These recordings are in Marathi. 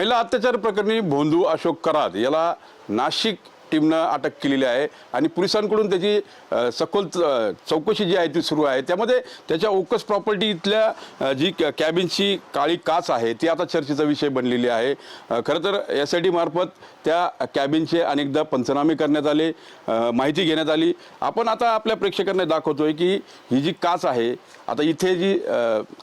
महिला अत्याचार प्रकरणी भोंदू अशोक कराड याला नाशिक टीमनं अटक केलेली आहे आणि पोलिसांकडून त्याची सखोल चौकशी जी आहे ती सुरू आहे। त्यामध्ये त्याच्या ओकस प्रॉपर्टी इथल्या जी कॅबिनची काळी काच आहे ती आता चर्चेचा विषय बनलेली आहे। खरं तर SIT मार्फत त्या कॅबिनचे अनेकदा पंचनामे करण्यात आले, माहिती घेण्यात आली। आपण आता आपल्या प्रेक्षकांना दाखवतोय की ही जी काच आहे, आता इथे जी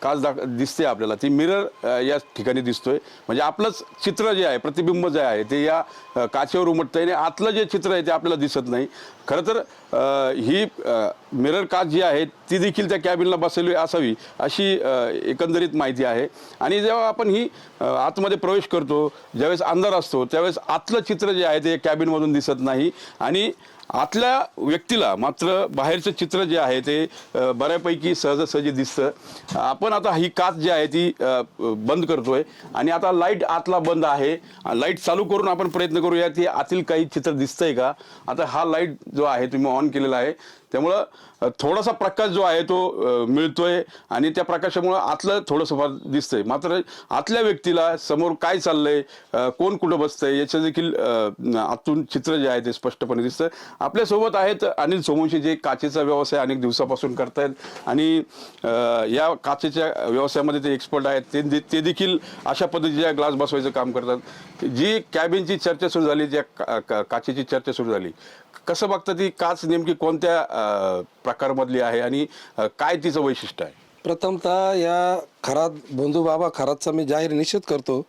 काच दिसते आपल्याला ती मिरर या ठिकाणी दिसतोय, म्हणजे आपलंच चित्र जे आहे, प्रतिबिंब जे आहे ते या काचेवर उमटतंय आणि आतलं जे चित्र आहे ते आपल्याला दिसत नाही। खरं तर ही मिरर काच जी आहे ती देखील त्या कॅबिनला बसवली असावी अशी एकंदरीत माहिती आहे। आणि जेव्हा आपण ही आतमध्ये प्रवेश करतो, ज्यावेळेस अंधार असतो त्यावेळेस आतलं चित्र जे आहे ते कॅबिनमधून दिसत नाही आणि आतल्या व्यक्तीला मात्र बाहेरचं चित्र जे आहे ते बऱ्यापैकी सहजासहजी दिसतं। आपण आता ही काच जी आहे ती बंद करतोय आणि आता लाईट आतला बंद आहे। लाईट चालू करून आपण प्रयत्न करूया की आतील काही चित्र दिसतंय का। आता हा लाईट जो आहे तुम्ही ऑन केलेला आहे, त्यामुळं थोडासा प्रकाश जो आहे तो मिळतोय आणि त्या प्रकाशामुळं आतलं थोडंसं फार दिसतंय, मात्र आतल्या व्यक्तीला समोर काय चाललंय, कोण कुठं बसतंय याचं देखील आतून चित्र जे आहे ते स्पष्टपणे दिसतं। आपल्यासोबत आहेत अनिल सोमवंशी, जे काचेचा व्यवसाय अनेक दिवसापासून करतायत आणि या काचेच्या व्यवसायामध्ये ते एक्सपर्ट आहेत। ते देखील अशा पद्धतीच्या ग्लास बसवायचं काम करतात। जी कॅबिनची चर्चा सुरू झाली, ज्या काचेची चर्चा सुरू झाली, कसं बघता ती काच नेमकी कोणत्या प्रकारमधली आहे आणि काय तिचं वैशिष्ट्य आहे? प्रथमतः या भोंदू बाबा खरातचा मी जाहीर निषेध करतो।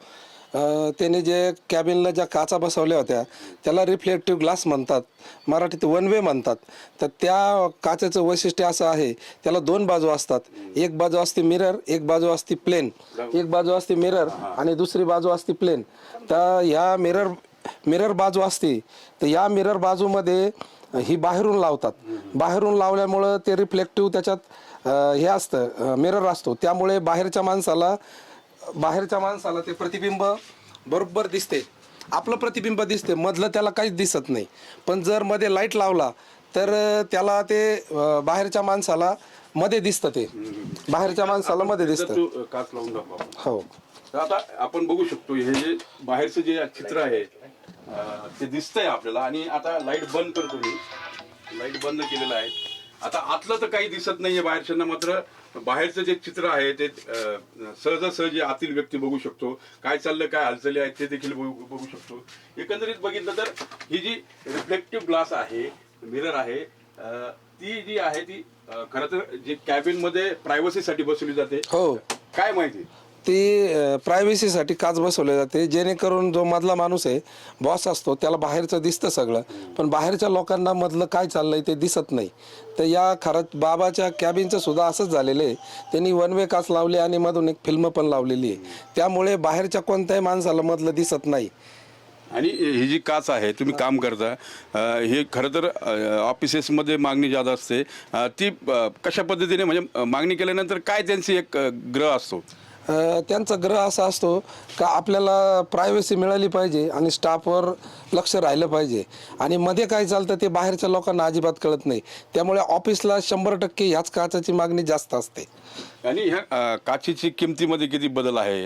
त्याने जे कॅबिनला ज्या काचा बसवल्या होत्या त्याला रिफ्लेक्टिव्ह ग्लास म्हणतात, मराठीत वन वे म्हणतात। तर त्या काचेचं वैशिष्ट्य असं आहे, त्याला दोन बाजू असतात, एक बाजू असते मिरर, एक बाजू असते प्लेन। एक बाजू असते मिरर आणि दुसरी बाजू असते प्लेन। तर ह्या मिरर बाजू असते, तर या मिरर बाजूमध्ये ही बाहेरून लावतात। बाहेरून लावल्यामुळं ते रिफ्लेक्टिव्ह त्याच्यात हे असतं, मिरर असतो, त्यामुळे बाहेरच्या माणसाला ते प्रतिबिंब बरोबर दिसते, आपलं प्रतिबिंब दिसते, मधलं त्याला काहीच दिसत नाही। पण जर मध्ये लाईट लावला तर त्याला ते बाहेरच्या माणसाला मध्ये दिसतं, ते बाहेरच्या माणसाला मध्ये दिसतं। काच लावून दाखवा। हो, तर आता आपण बघू शकतो हे जे बाहेरचं जे चित्र आहे ते दिसतंय आपल्याला आणि आता लाईट बंद करतो मी, लाईट बंद केलेलं आहे। आता आतलं तर काही दिसत नाहीये बाहेरच्यांना, मात्र बाहेरचं जे चित्र आहे ते सहजासहजी आतील व्यक्ती बघू शकतो, काय चाललं, काय हालचाली आहेत ते देखील बघू शकतो। एकंदरीत बघितलं तर ही जी रिफ्लेक्टिव्ह ग्लास आहे, मिरर आहे, ती जी आहे ती खरं तर जे कॅबिन मध्ये प्रायव्हसीसाठी बसवली जाते। हो, काय माहिती ती प्रायव्हसीसाठी काच बसवले जाते, जेणेकरून जो मधला माणूस आहे, बॉस असतो, त्याला बाहेरचं दिसतं सगळं, पण बाहेरच्या लोकांना मधलं काय चाललंय ते दिसत नाही। तर या खरंच बाबाच्या कॅबिनचं सुद्धा असंच झालेलं आहे, त्यांनी वन वे काच लावली आणि मधून एक फिल्म पण लावलेली आहे, त्यामुळे बाहेरच्या कोणत्याही माणसाला मधलं दिसत नाही। आणि ही जी काच आहे, तुम्ही काम करता, हे खरं तर ऑफिसेसमध्ये मागणी जादा असते, ती कशा पद्धतीने, म्हणजे मागणी केल्यानंतर काय त्यांची एक ग्रह असतो? त्यांचा ग्रह असा असतो का आपल्याला प्रायव्हसी मिळाली पाहिजे आणि स्टाफवर लक्ष राहिलं पाहिजे, आणि मध्ये काय चालतं ते बाहेरच्या लोकांना अजिबात कळत नाही, त्यामुळे ऑफिसला 100% ह्याच काचाची मागणी जास्त असते। आणि ह्या काचेची किमतीमध्ये किती बदल आहे?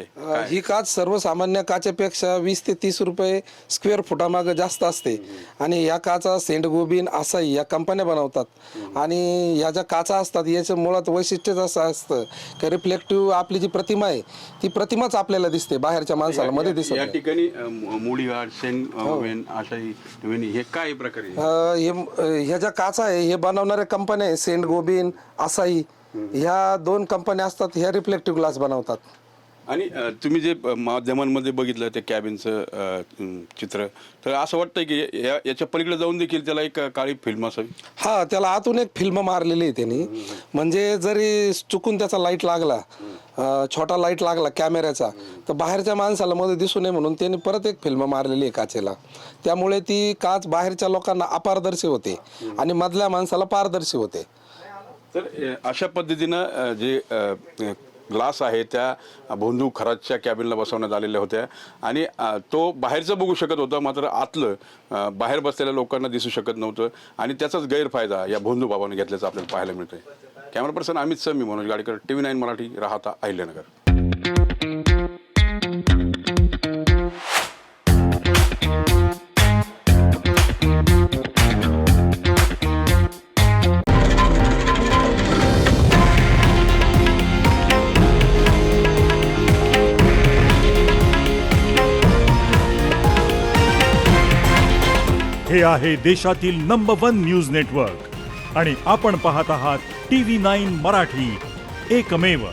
ही काच सर्वसामान्य काचेपेक्षा 20 ते 30 रुपये स्क्वेअर फुटामागं जास्त असते, आणि या काचा सेंट गोबिन आसाई या कंपन्या बनवतात। आणि ह्या ज्या काचा असतात याचं मुळात वैशिष्ट्यच असं असतं की रिफ्लेक्टिव्ह आपली जी प्रतिमा आहे ती प्रतिमाच आपल्याला दिसते, बाहेरच्या माणसाला मध्ये दिसत या नाही। ठिकाणी मुळीघाट, सेंट गोबिन, आसाई, हे काय प्रकारे? ह्या ज्या काचा आहे हे बनवणाऱ्या कंपन्या आहे, सेंट गोबिन, आसाई, ह्या दोन कंपन्या असतात, ह्या रिफ्लेक्टिव्ह ग्लास बनवतात। आणि तुम्ही जे माध्यमांमध्ये बघितलं ते कॅबिनचं चित्र, तर असं वाटतंय की याच्या पलीकडे जाऊन देखील त्याला एक काळी फिल्म असावी? हा, त्याला आतून एक फिल्म मारलेली आहे त्यांनी, म्हणजे जरी चुकून त्याचा लाईट लागला, छोटा लाईट लागला कॅमेऱ्याचा, तर बाहेरच्या माणसाला मध्ये दिसू नये म्हणून त्यांनी परत एक फिल्म मारलेली आहे काचेला, त्यामुळे ती काच बाहेरच्या लोकांना अपारदर्शी होते आणि मधल्या माणसाला पारदर्शी होते। तर अशा पद्धतीनं जे ग्लास आहे त्या भोंदू खरातच्या कॅबिनला बसवण्यात आलेल्या होत्या आणि तो बाहेरचं बघू शकत होता, मात्र आतलं बाहेर बसलेल्या लोकांना दिसू शकत नव्हतं आणि त्याचाच गैरफायदा या भोंदू बाबांनी घेतल्याचं आपल्याला पाहायला मिळतंय। कॅमेरा पर्सन अमित सर, मी मनोज गाडीकर, TV9 मराठी, राहता अहिल्यानगर। हे आहे देशातील नंबर 1 न्यूज नेटवर्क आणि आपण पाहत आहात TV9 मराठी, एकमेव.